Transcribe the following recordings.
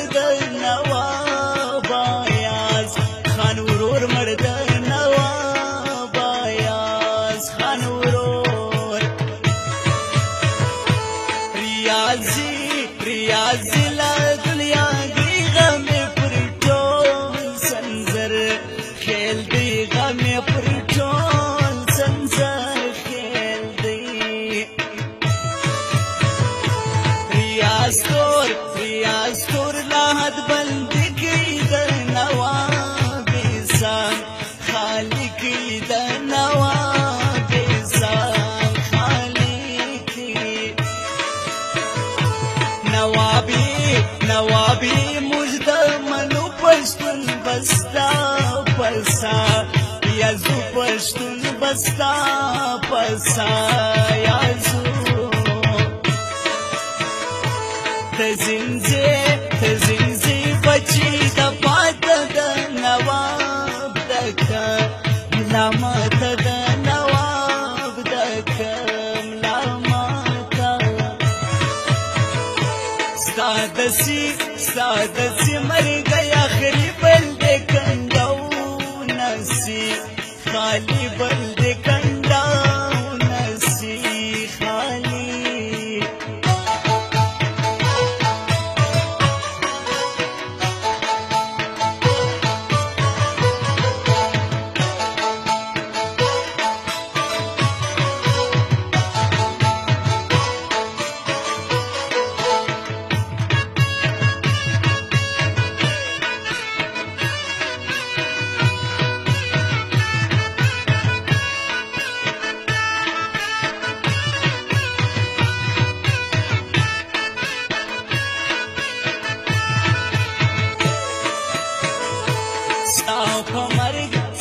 مرد نواب آیاز خان ورور مرد نواب آیاز خان ورور ریاضی لا دنیا دی غم پر ټول سنزر خیل دی غم پر ټول سنزر خیل دی ریاض تور لا حد بندی کی د نواب سان خالق د نواب سان خالق نوابی مجد منو پشتون بستا پسا یازو پشتون بستا پسا یازو تزنزی بچی دا پات دا نواب دکا ملامت دا نواب دکا ملامتا سادسی مر گیا خری بلد کندو نسی خالی بلد کندو نسی خالی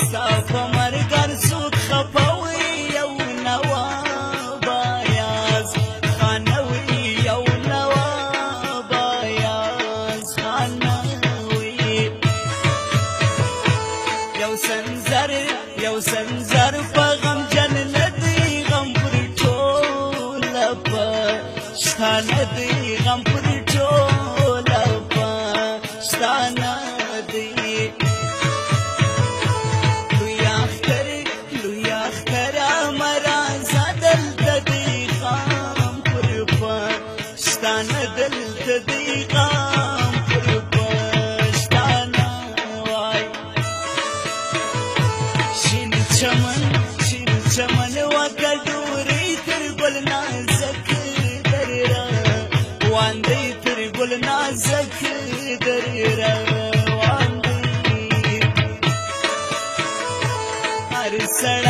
ستا په مرګ څوک خپوي یو نواب آیاز خانوي یو نواب آیاز خانوي یو سنزر په غم جن ندی غم پر ټوله په شتا ندی غم پر ټوله په شتا ندی دلته دی غام پر پښتانه وای شین چمن وکړوري تر ګل نازک درره واندې تر ګل نازک درره واندې هر سړی